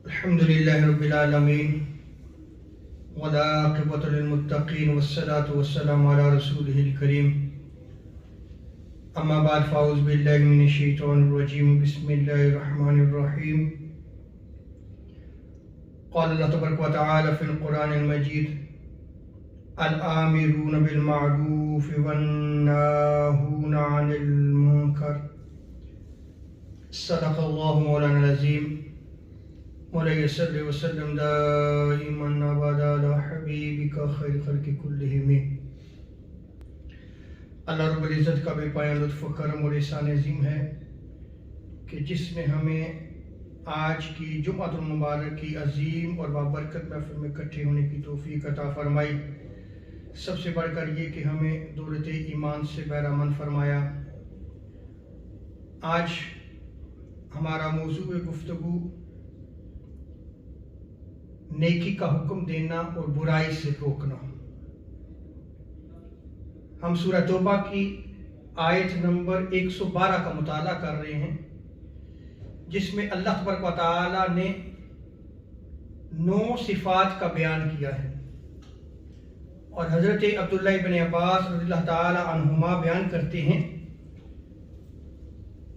الحمدللہ رب العالمین والعاقبۃ للمتقین والصلاۃ والسلام علی رسولہ الکریم اما بعد فاعوذ باللہ من الشیطان الرجیم بسم اللہ الرحمن الرحیم قال اللہ تبارک و تعالی فی القرآن المجید الآمرون بالمعروف والناہون عن المنکر صدق اللہ مولانا العظیم مولاي صلی وسلم دائما ابدا علی حبیبک خیر خلق کلہم۔ اللہ رب العزت کا بے پایہ لطف و کرم اور احسان عظیم ہے کہ جس نے ہمیں آج کی جمعۃ المبارک کی عظیم اور بابرکت محفل میں اکٹھے ہونے کی توفیق عطا فرمائی۔ سب سے بڑھ کر یہ کہ ہمیں دولت ایمان سے بہرامند فرمایا۔ آج ہمارا موضوع گفتگو نیکی کا حکم دینا اور برائی سے روکنا۔ ہم سورہ توبہ کی آیت نمبر 112 کا مطالعہ کر رہے ہیں، جس میں اللہ تبارک و تعالی نے 9 صفات کا بیان کیا ہے، اور حضرت عبداللہ بن عباس رضی اللہ تعالی عنہما بیان کرتے ہیں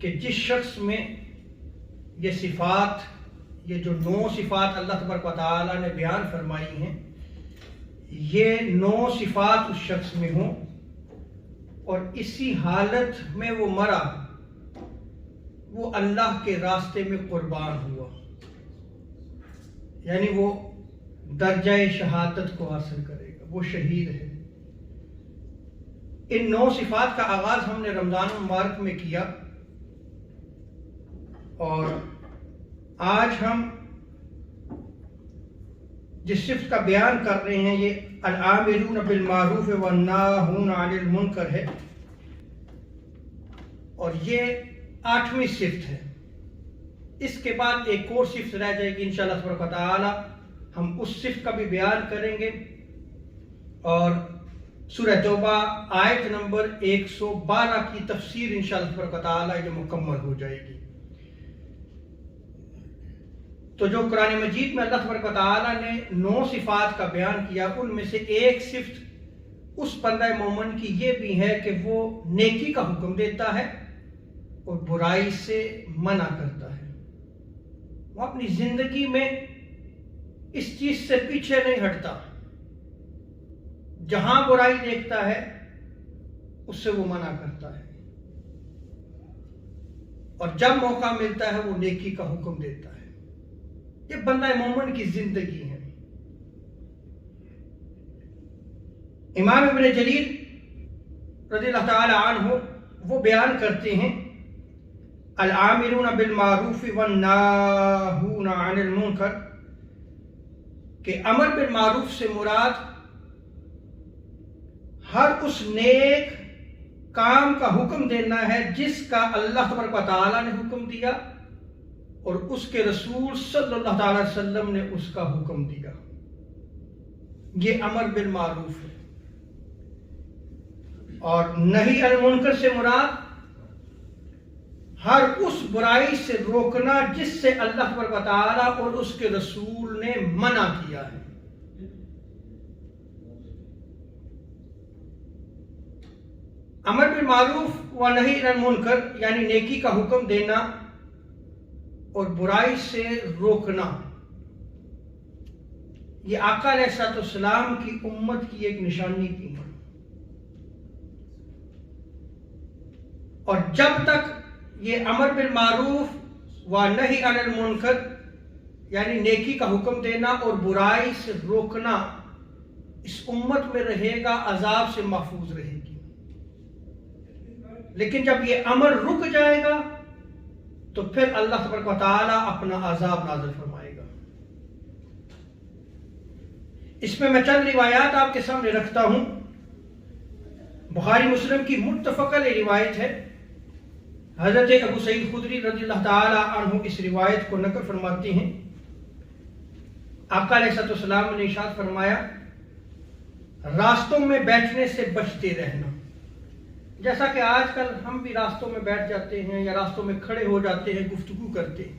کہ جس شخص میں یہ صفات، یہ جو 9 صفات اللہ تبارک و تعالی نے بیان فرمائی ہیں، یہ 9 صفات اس شخص میں ہوں اور اسی حالت میں وہ مرا، وہ اللہ کے راستے میں قربان ہوا، یعنی وہ درجہ شہادت کو حاصل کرے گا، وہ شہید ہے۔ ان 9 صفات کا آغاز ہم نے رمضان المبارک میں کیا، اور آج ہم جس صفت کا بیان کر رہے ہیں یہ الآمرون بالمعروف والناہون عن المنکر ہے، اور یہ 8ویں صفت ہے۔ اس کے بعد ایک اور صفت رہ جائے گی انشاءاللہ تبارک و تعالی، ہم اس صفت کا بھی بیان کریں گے، اور سورہ توبہ آیت نمبر 112 کی تفسیر انشاءاللہ تبارک و تعالی یہ مکمل ہو جائے گی۔ تو جو قرآن مجید میں اللہ تبارک و تعالی نے 9 صفات کا بیان کیا، ان میں سے ایک صفت اس بندہ مومن کی یہ بھی ہے کہ وہ نیکی کا حکم دیتا ہے اور برائی سے منع کرتا ہے۔ وہ اپنی زندگی میں اس چیز سے پیچھے نہیں ہٹتا، جہاں برائی دیکھتا ہے اس سے وہ منع کرتا ہے، اور جب موقع ملتا ہے وہ نیکی کا حکم دیتا ہے۔ یہ بندہ مومن کی زندگی ہے۔ امام ابن جریر رضی اللہ تعالی عنہ وہ بیان کرتے ہیں الآمرون بالمعروف والناہون عن المنکر، کہ امر بالمعروف سے مراد ہر اس نیک کام کا حکم دینا ہے جس کا اللہ تبارک و تعالی نے حکم دیا اور اس کے رسول صلی اللہ تعالی وسلم نے اس کا حکم دیا، یہ امر بالمعروف ہے۔ اور نہی عن المنکر سے مراد ہر اس برائی سے روکنا جس سے اللہ تبارک و تعالی اور اس کے رسول نے منع کیا ہے۔ امر بالمعروف و نہی عن المنکر یعنی نیکی کا حکم دینا اور برائی سے روکنا، یہ آقا علیہ السلام کی امت کی ایک نشانی بھی ہے۔ اور جب تک یہ امر بالمعروف و نہی عن المنکر یعنی نیکی کا حکم دینا اور برائی سے روکنا اس امت میں رہے گا، عذاب سے محفوظ رہے گی۔ لیکن جب یہ امر رک جائے گا تو پھر اللہ تبارک و تعالی اپنا عذاب نازل فرمائے گا۔ اس میں چند روایات آپ کے سامنے رکھتا ہوں۔ بخاری مسلم کی متفق علیہ روایت ہے، حضرت ابو سعید خدری رضی اللہ تعالی عنہ اس روایت کو نقل فرماتے ہیں۔ آقا علیہ السلام نے ارشاد فرمایا، راستوں میں بیٹھنے سے بچتے رہنا۔ جیسا کہ آج کل ہم بھی راستوں میں بیٹھ جاتے ہیں یا راستوں میں کھڑے ہو جاتے ہیں، گفتگو کرتے ہیں،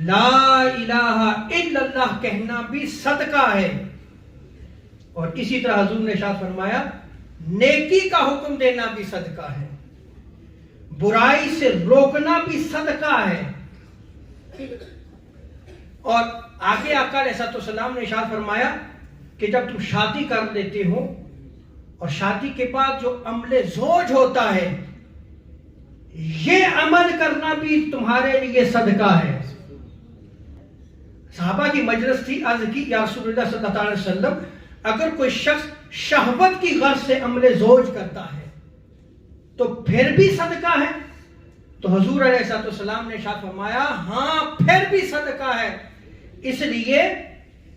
لا الہ الا اللہ کہنا بھی صدقہ ہے. اور اسی طرح حضور نے ارشاد فرمایا نیکی کا حکم دینا بھی صدقہ ہے, برائی سے روکنا بھی صدقہ ہے. اور آگے آقا علیہ السلام نے ارشاد فرمایا کہ جب تم شادی کر لیتے ہو اور شادی کے بعد جو عمل زوج ہوتا ہے یہ عمل کرنا بھی تمہارے لیے صدقہ ہے. صحابہ کی مجلس تھی, عرض کی یا رسول اللہ صلی اللہ علیہ وسلم اگر کوئی شخص شہوت کی غرض سے عمل زوج کرتا ہے تو پھر بھی صدقہ ہے؟ تو حضور علیہ السلام نے ارشاد فرمایا ہاں پھر بھی صدقہ ہے, اس لیے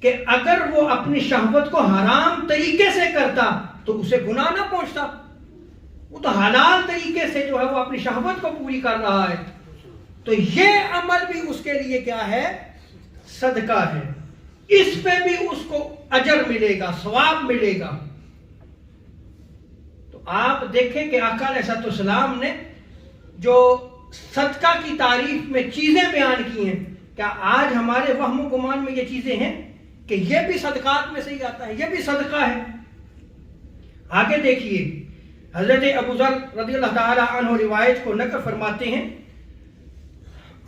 کہ اگر وہ اپنی شہوت کو حرام طریقے سے کرتا تو اسے گناہ نہ پہنچتا, وہ تو حلال طریقے سے جو ہے وہ اپنی شہوت کو پوری کر رہا ہے, تو یہ عمل بھی اس کے لیے کیا ہے؟ صدقہ ہے. اس پہ بھی اس کو اجر ملے گا, ثواب ملے گا. تو آپ دیکھیں کہ آقا علیہ السلام نے جو صدقہ کی تعریف میں چیزیں بیان کی ہیں, کیا آج ہمارے وہم و گمان میں یہ چیزیں ہیں کہ یہ بھی صدقات میں سے ہی آتا ہے, یہ بھی صدقہ ہے؟ آگے دیکھیے حضرت ابو ذر رضی اللہ تعالی عنہ روایت کو نقل فرماتے ہیں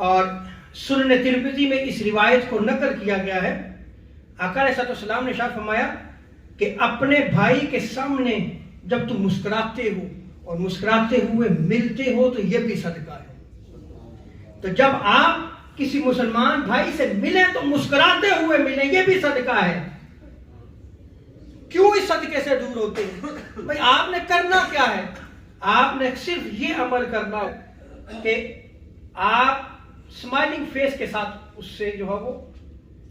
اور سنن ترمذی میں اس روایت کو نقل کیا گیا ہے. آقا علیہ السلام نے ارشاد فرمایا کہ اپنے بھائی کے سامنے جب تم مسکراتے ہو اور مسکراتے ہوئے ملتے ہو تو یہ بھی صدقہ ہے. تو جب آپ کسی مسلمان بھائی سے ملیں تو مسکراتے ہوئے ملیں, یہ بھی صدقہ ہے. کیوں اس صدقے سے دور ہوتے ہیں؟ بھائی آپ نے کرنا کیا ہے؟ آپ نے صرف یہ عمل کرنا کہ آپ اسمائلنگ فیس کے ساتھ اس سے جو ہے وہ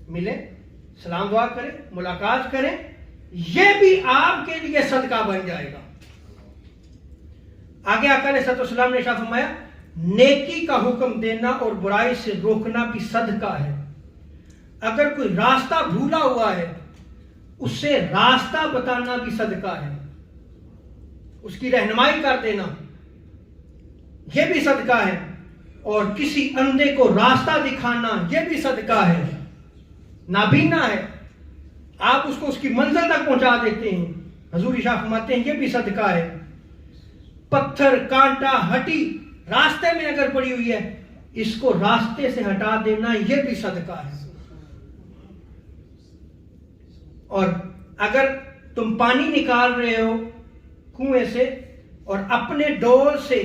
ملیں, سلام دعا کریں, ملاقات کریں, یہ بھی آپ کے لیے صدقہ بن جائے گا. آگے آقا علیہ السلام نے ارشاد فرمایا نیکی کا حکم دینا اور برائی سے روکنا بھی صدقہ ہے. اگر کوئی راستہ بھولا ہوا ہے اس سے راستہ بتانا بھی صدقہ ہے, اس کی رہنمائی کر دینا یہ بھی صدقہ ہے. اور کسی اندھے کو راستہ دکھانا یہ بھی صدقہ ہے. نابینا ہے آپ اس کو اس کی منزل تک پہنچا دیتے ہیں, حضور ارشاد فرماتے ہیں یہ بھی صدقہ ہے. پتھر کانٹا ہٹی راستے میں اگر پڑی ہوئی ہے اس کو راستے سے ہٹا دینا یہ بھی صدقہ ہے. اور اگر تم پانی نکال رہے ہو کنویں سے اور اپنے ڈول سے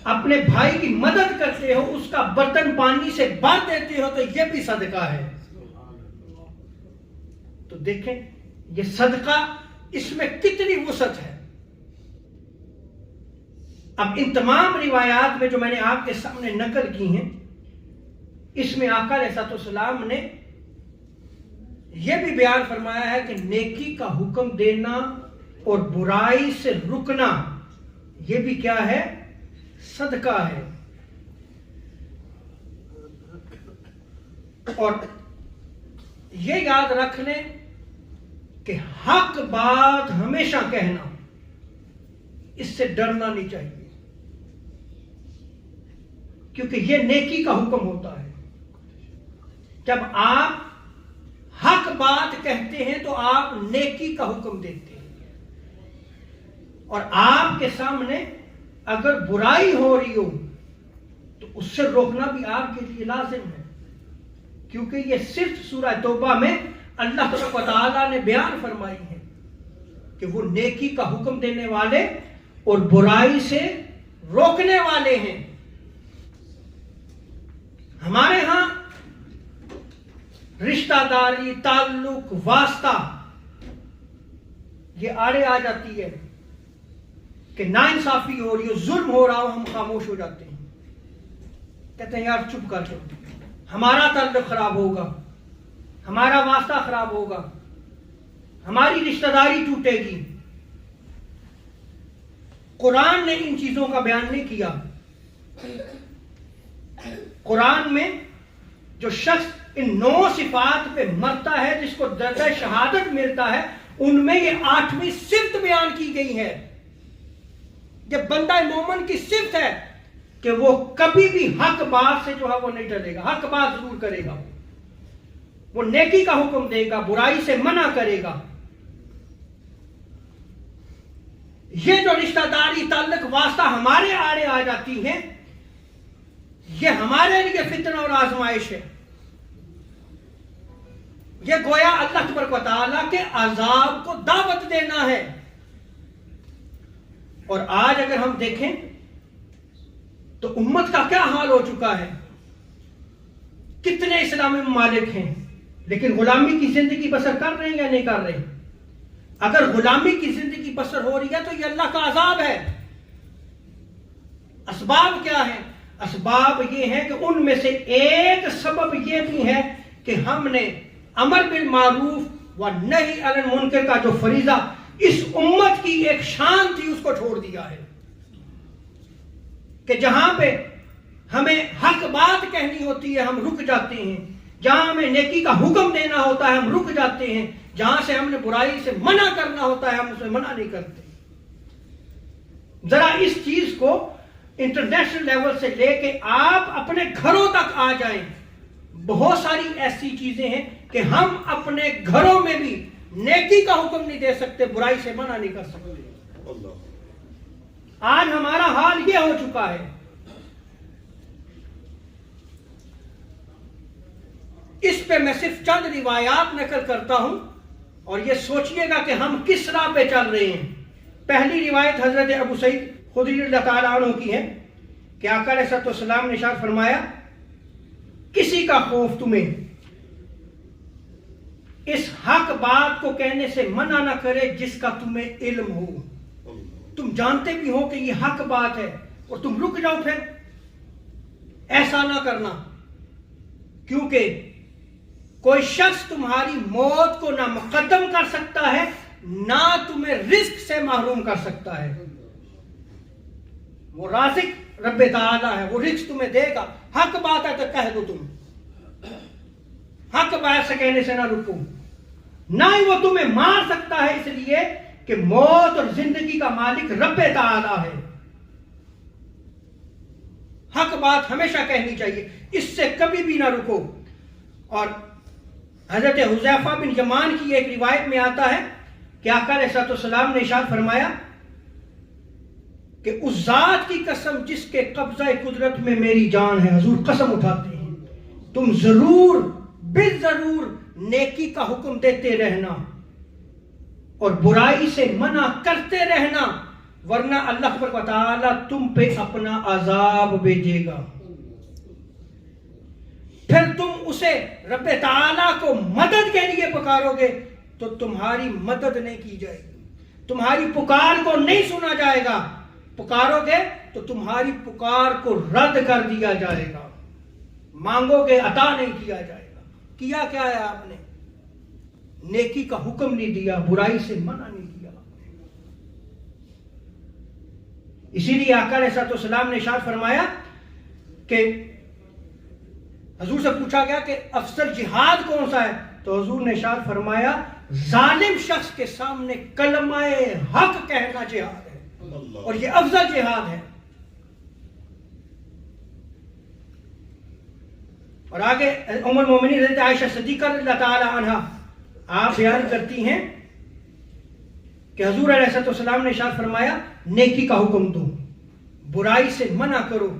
اپنے بھائی کی مدد کرتے ہو, اس کا برتن پانی سے بھر دیتے ہو تو یہ بھی صدقہ ہے. تو دیکھیں یہ صدقہ اس میں کتنی وسعت ہے. اب ان تمام روایات میں جو میں نے آپ کے سامنے نقل کی ہیں اس میں آقا علیہ السلام نے یہ بھی بیان فرمایا ہے کہ نیکی کا حکم دینا اور برائی سے رکنا یہ بھی کیا ہے؟ صدقہ ہے. اور یہ یاد رکھ لیں کہ حق بات ہمیشہ کہنا, اس سے ڈرنا نہیں چاہیے کیونکہ یہ نیکی کا حکم ہوتا ہے. جب آپ حق بات کہتے ہیں تو آپ نیکی کا حکم دیتے ہیں, اور آپ کے سامنے اگر برائی ہو رہی ہو تو اس سے روکنا بھی آپ کے لیے لازم ہے, کیونکہ یہ صرف سورہ توبہ میں اللہ تعالیٰ نے بیان فرمائی ہے کہ وہ نیکی کا حکم دینے والے اور برائی سے روکنے والے ہیں. ہمارے ہاں رشتہ داری, تعلق, واسطہ یہ آڑے آ جاتی ہے کہ ناانصافی ہو رہی ہو, ظلم ہو رہا ہو, ہم خاموش ہو جاتے ہیں, کہتے ہیں یار چپ کر دو, ہمارا تعلق خراب ہوگا, ہمارا واسطہ خراب ہوگا, ہماری رشتہ داری ٹوٹے گی. قرآن نے ان چیزوں کا بیان نہیں کیا. قرآن میں جو شخص ان 9 صفات پہ مرتا ہے, جس کو درجہ شہادت ملتا ہے, ان میں یہ 8ویں صفت بیان کی گئی ہے. یہ بندہ مومن کی صفت ہے کہ وہ کبھی بھی حق بات سے جو ہے وہ نہیں ٹلے گا، حق بات ضرور کرے گا، وہ نیکی کا حکم دے گا، برائی سے منع کرے گا۔ یہ جو رشتہ داری تعلق واسطہ ہمارے آڑے آ جاتی ہیں، یہ ہمارے لیے فتنہ اور آزمائش ہے۔ یہ گویا اللہ تبارک و تعالیٰ کے عذاب کو دعوت دینا ہے۔ اور آج اگر ہم دیکھیں تو امت کا کیا حال ہو چکا ہے، کتنے اسلامی ممالک ہیں لیکن غلامی کی زندگی بسر کر رہے ہیں یا نہیں کر رہے؟ اگر غلامی کی زندگی بسر ہو رہی ہے تو یہ اللہ کا عذاب ہے۔ اسباب کیا ہیں؟ اسباب یہ ہیں کہ ان میں سے ایک سبب یہ بھی ہے کہ ہم نے امر بالمعروف و نہی عن المنکر کا جو فریضہ اس امت کی ایک شان تھی اس کو چھوڑ دیا ہے، کہ جہاں پہ ہمیں حق بات کہنی ہوتی ہے ہم رک جاتے ہیں، جہاں ہمیں نیکی کا حکم دینا ہوتا ہے ہم رک جاتے ہیں، جہاں سے ہم نے برائی سے منع کرنا ہوتا ہے ہم اسے منع نہیں کرتے۔ ذرا اس چیز کو انٹرنیشنل لیول سے لے کے آپ اپنے گھروں تک آ جائیں، بہت ساری ایسی چیزیں ہیں کہ ہم اپنے گھروں میں بھی نیکی کا حکم نہیں دے سکتے، برائی سے منع نہیں کر سکتے۔ آج ہمارا حال یہ ہو چکا ہے۔ اس پہ میں صرف چند روایات نقل کرتا ہوں اور یہ سوچئے گا کہ ہم کس راہ پہ چل رہے ہیں۔ پہلی روایت حضرت ابو سعید خدری رضی اللہ عنہ کی ہے کہ آقا علیہ السلام نے ارشاد فرمایا، کسی کا خوف تمہیں اس حق بات کو کہنے سے منع نہ کرے جس کا تمہیں علم ہو۔ تم جانتے بھی ہو کہ یہ حق بات ہے اور تم رک جاؤ، پھر ایسا نہ کرنا، کیونکہ کوئی شخص تمہاری موت کو نہ مقدم کر سکتا ہے نہ تمہیں رزق سے محروم کر سکتا ہے۔ وہ رازق رب تعالیٰ ہے، وہ رزق تمہیں دے گا۔ حق بات ہے تو کہہ دو، تم حق بات سے کہنے سے نہ رکو۔ نہ ہی وہ تمہیں مار سکتا ہے، اس لیے کہ موت اور زندگی کا مالک رب تعالیٰ ہے۔ حق بات ہمیشہ کہنی چاہیے، اس سے کبھی بھی نہ رکو۔ اور حضرت حذیفہ بن یمان کی ایک روایت میں آتا ہے کہ آقا علیہ السلام نے ارشاد فرمایا کہ اس ذات کی قسم جس کے قبضہ قدرت میں میری جان ہے، حضور قسم اٹھاتے ہیں، تم ضرور بالضرور نیکی کا حکم دیتے رہنا اور برائی سے منع کرتے رہنا، ورنہ اللہ تبارک و تعالیٰ تم پہ اپنا عذاب بھیجے گا۔ پھر تم اسے رب تعالیٰ کو مدد کے لیے پکارو گے تو تمہاری مدد نہیں کی جائے گی، تمہاری پکار کو نہیں سنا جائے گا، پکارو گے تو تمہاری پکار کو رد کر دیا جائے گا، مانگو گے عطا نہیں کیا جائے گا۔ کیا کیا ہے آپ نے؟ نیکی کا حکم نہیں دیا، برائی سے منع نہیں کیا۔ اسی لیے آقا علیہ السلام نے ارشاد فرمایا کہ حضور سے پوچھا گیا کہ افضل جہاد کون سا ہے، تو حضور نے ارشاد فرمایا ظالم شخص کے سامنے کلمہ حق کہنا جہاد ہے، اور یہ افضل جہاد ہے۔ اور آگے ام المومنین حضرت عائشہ صدیقہ رضی اللہ تعالی عنہا آپ بیان کرتی ہیں کہ حضور علیہ السلام نے ارشاد فرمایا نیکی کا حکم دو، برائی سے منع کرو،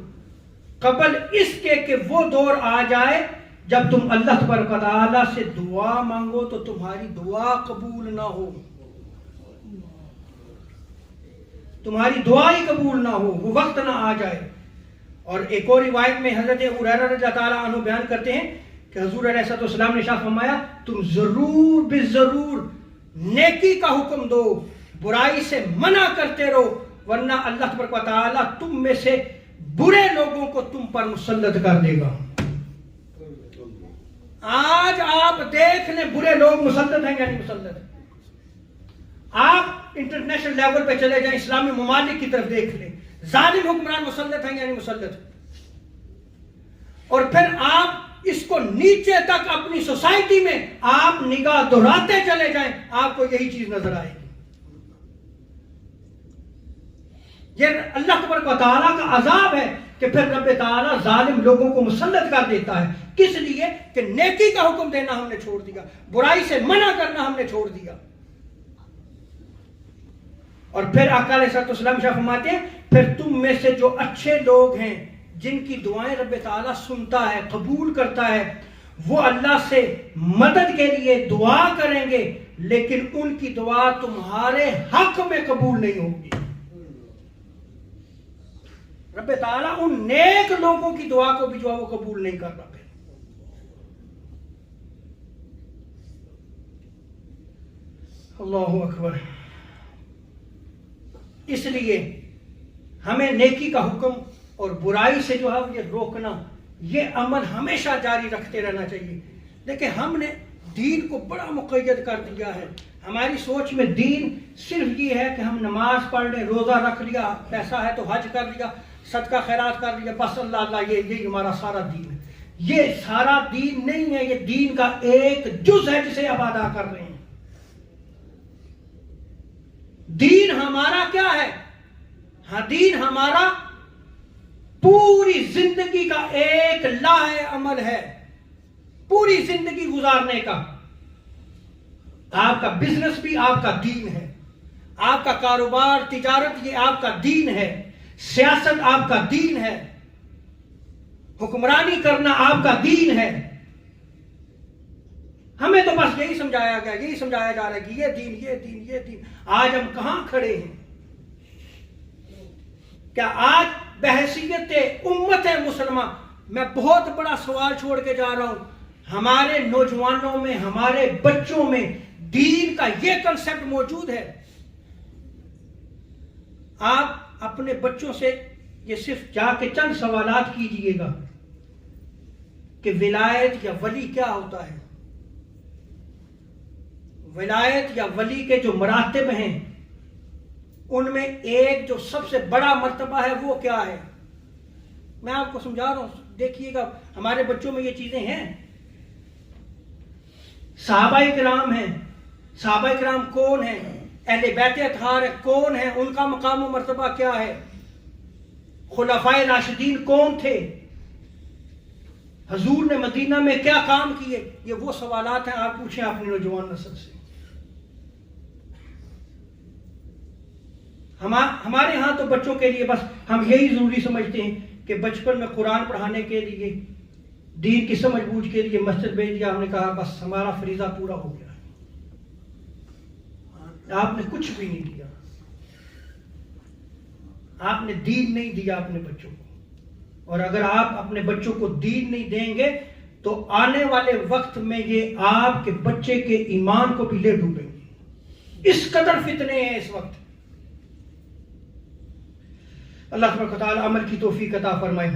قبل اس کے کہ وہ دور آ جائے جب تم اللہ تبارک و تعالیٰ سے دعا مانگو تو تمہاری دعا قبول نہ ہو، تمہاری دعا ہی قبول نہ ہو، وہ وقت نہ آ جائے۔ اور ایک اور روایت میں حضرت ابو ہریرہ رضی اللہ تعالیٰ عنہ بیان کرتے ہیں کہ حضور علیہ السلام نے ارشاد فرمایا تم ضرور بالضرور نیکی کا حکم دو، برائی سے منع کرتے رہو، ورنہ اللہ تبارک و تعالیٰ تم میں سے برے لوگوں کو تم پر مسلط کر دے گا۔ آج آپ دیکھ لیں برے لوگ مسلط ہیں یا نہیں مسلط؟ آپ انٹرنیشنل لیول پہ چلے جائیں، اسلامی ممالک کی طرف دیکھ لیں، ظالم حکمران مسلط ہیں یا نہیں مسلط؟ اور پھر آپ اس کو نیچے تک اپنی سوسائٹی میں آپ نگاہ دہراتے چلے جائیں، آپ کو یہی چیز نظر آئے گی۔ یہ اللہ تبارک و تعالیٰ کا عذاب ہے کہ پھر رب تعالیٰ ظالم لوگوں کو مسلط کر دیتا ہے. کس لیے؟ کہ نیکی کا حکم دینا ہم نے چھوڑ دیا، برائی سے منع کرنا ہم نے چھوڑ دیا. اور پھر آقا علیہ السلام شاہ فرماتے ہیں پھر تم میں سے جو اچھے لوگ ہیں جن کی دعائیں رب تعالیٰ سنتا ہے، قبول کرتا ہے، وہ اللہ سے مدد کے لیے دعا کریں گے، لیکن ان کی دعا تمہارے حق میں قبول نہیں ہوگی. رب تعالیٰ ان نیک لوگوں کی دعا کو بھی جو ہے وہ قبول نہیں کر رہا. اللہ اکبر. اس لیے ہمیں نیکی کا حکم اور برائی سے جو ہے یہ روکنا، یہ عمل ہمیشہ جاری رکھتے رہنا چاہیے. دیکھیں ہم نے دین کو بڑا مقید کر دیا ہے. ہماری سوچ میں دین صرف یہ ہے کہ ہم نماز پڑھ لیں، روزہ رکھ لیا، پیسہ ہے تو حج کر لیا، صدقہ خیرات کر لیا، بس اللہ اللہ یہی ہمارا سارا دین ہے. یہ سارا دین نہیں ہے، یہ دین کا ایک جز ہے جسے اب ادا کر رہے ہیں. دین ہمارا کیا ہے؟ ہاں دین ہمارا پوری زندگی کا ایک لاہ عمل ہے، پوری زندگی گزارنے کا. آپ کا بزنس بھی آپ کا دین ہے، آپ کا کاروبار تجارت یہ آپ کا دین ہے، سیاست آپ کا دین ہے، حکمرانی کرنا آپ کا دین ہے. ہمیں تو بس یہی سمجھایا گیا، یہی سمجھایا جا رہا ہے کہ یہ دین یہ دین یہ دین. آج ہم کہاں کھڑے ہیں؟ کیا آج بحیثیت امت مسلمہ میں بہت بڑا سوال چھوڑ کے جا رہا ہوں. ہمارے نوجوانوں میں، ہمارے بچوں میں دین کا یہ کنسپٹ موجود ہے؟ آپ اپنے بچوں سے یہ صرف جا کے چند سوالات کیجئے گا کہ ولایت یا ولی کیا ہوتا ہے. ولایت یا ولی کے جو مراتب ہیں ان میں ایک جو سب سے بڑا مرتبہ ہے وہ کیا ہے؟ میں آپ کو سمجھا رہا ہوں، دیکھیے گا ہمارے بچوں میں یہ چیزیں ہیں. صحابہ کرام ہیں. صحابہ کرام کون ہیں؟ اہل بیت اطہار کون ہیں؟ ان کا مقام و مرتبہ کیا ہے؟ خلفائے راشدین کون تھے؟ حضور نے مدینہ میں کیا کام کیے؟ یہ وہ سوالات ہیں آپ پوچھیں اپنی نوجوان نسل سے. ہمارے ہاں تو بچوں کے لیے بس ہم یہی ضروری سمجھتے ہیں کہ بچپن میں قرآن پڑھانے کے لیے، دین کی سمجھ بوجھ کے لیے مسجد بھیج دیا، ہم نے کہا بس ہمارا فریضہ پورا ہو گیا. آپ نے کچھ بھی نہیں دیا، آپ نے دین نہیں دیا اپنے بچوں کو. اور اگر آپ اپنے بچوں کو دین نہیں دیں گے تو آنے والے وقت میں یہ آپ کے بچے کے ایمان کو بھی لے ڈوبیں گے. اس قدر فتنے ہیں اس وقت. اللہ تبارک و تعالی عمل کی توفیق عطا فرمائے.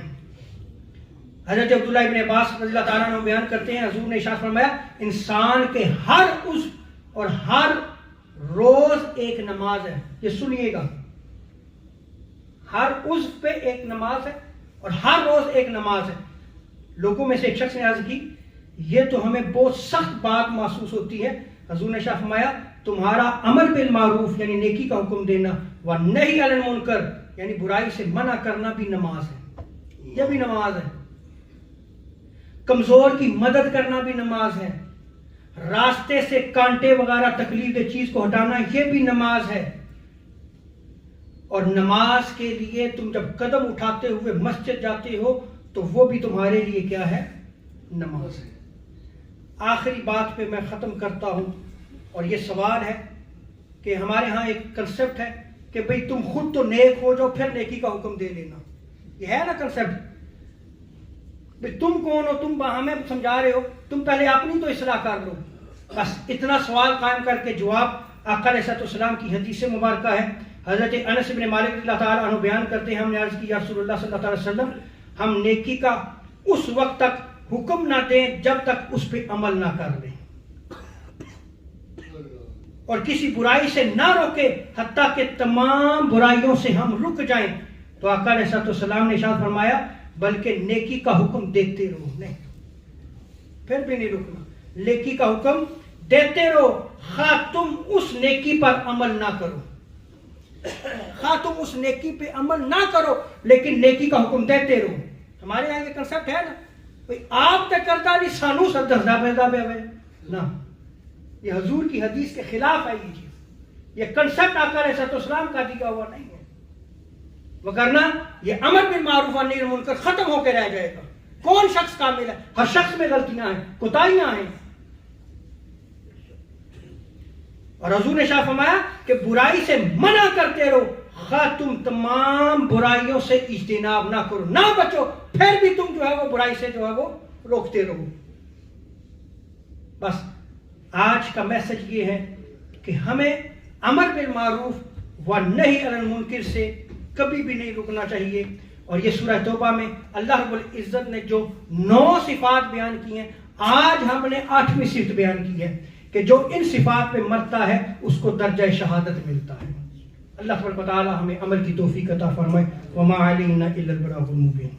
حضرت عبداللہ ابن عباس رضی اللہ تعالیٰ عنہ بیان کرتے ہیں حضور نے ارشاد فرمایا انسان کے ہر عضو اور ہر روز ایک نماز ہے. یہ سنیے گا، ہر عضو پہ ایک نماز ہے اور ہر روز ایک نماز ہے. لوگوں میں سے ایک شخص نے عرض کی یہ تو ہمیں بہت سخت بات محسوس ہوتی ہے. حضور نے ارشاد فرمایا تمہارا امر بالمعروف یعنی نیکی کا حکم دینا و نہی عن المنکر یعنی برائی سے منع کرنا بھی نماز ہے. یہ بھی نماز ہے. کمزور کی مدد کرنا بھی نماز ہے. راستے سے کانٹے وغیرہ تکلیف دہ چیز کو ہٹانا یہ بھی نماز ہے. اور نماز کے لیے تم جب قدم اٹھاتے ہوئے مسجد جاتے ہو تو وہ بھی تمہارے لیے کیا ہے؟ نماز ہے. آخری بات پہ میں ختم کرتا ہوں اور یہ سوال ہے کہ ہمارے ہاں ایک کنسپٹ ہے کہ بھئی تم خود تو نیک ہو جاؤ پھر نیکی کا حکم دے لینا. یہ ہے نا کنسپٹ؟ بھئی تم کون ہو؟ تم ہمیں سمجھا رہے ہو، تم پہلے اپنی تو اصلاح کر لو. بس اتنا سوال قائم کر کے جواب آقا علیہ السلام کی حدیث مبارکہ ہے. حضرت انس بن مالک رضی اللہ تعالیٰ عنہ بیان کرتے ہیں ہم نے عرض کی یا رسول اللہ صلی اللہ علیہ وسلم ہم نیکی کا اس وقت تک حکم نہ دیں جب تک اس پہ عمل نہ کر لیں اور کسی برائی سے نہ روکے حتیٰ کہ تمام برائیوں سے ہم رک جائیں. تو آقا علیہ السلام نے ارشاد فرمایا بلکہ نیکی کا حکم دیتے رہو. نہیں، پھر بھی نہیں رکنا، نیکی کا حکم دیتے رہو خواہ تم اس نیکی پر عمل نہ کرو. خواہ تم اس نیکی پہ عمل نہ کرو لیکن نیکی کا حکم دیتے رہو. ہمارے یہاں یہ کنسپٹ ہے نا بھئی آپ تے کرتا نہیں سانو سر دردہ پیدا پہ ہوئے نا. یہ حضور کی حدیث کے خلاف ہے یہ چیز. یہ کنسپٹ آقا علیہ السلام کا دیا ہوا نہیں ہے. وگرنہ یہ امر بالمعروف و نہی عن المنکر ختم ہو کے رہ جائے گا. کون شخص کامل ہے؟ ہر شخص میں غلطیاں ہیں، کوتاہیاں ہیں. اور حضور نے شاہ فرمایا کہ برائی سے منع کرتے رہو خواہ تم تمام برائیوں سے اجتناب نہ کرو، نہ بچو، پھر بھی تم جو ہے وہ برائی سے جو ہے وہ روکتے رہو. بس آج کا میسج یہ ہے کہ ہمیں امر بالمعروف و نہی عن المنکر سے کبھی بھی نہیں رکنا چاہیے. اور یہ سورہ توبہ میں اللہ رب العزت نے جو 9 صفات بیان کی ہیں، آج ہم نے 8ویں صفت بیان کی ہے کہ جو ان صفات پہ مرتا ہے اس کو درجہ شہادت ملتا ہے. اللہ تبارک و تعالی ہمیں عمل کی توفیق عطا فرمائے. وما علینا الا البلاغ المبین.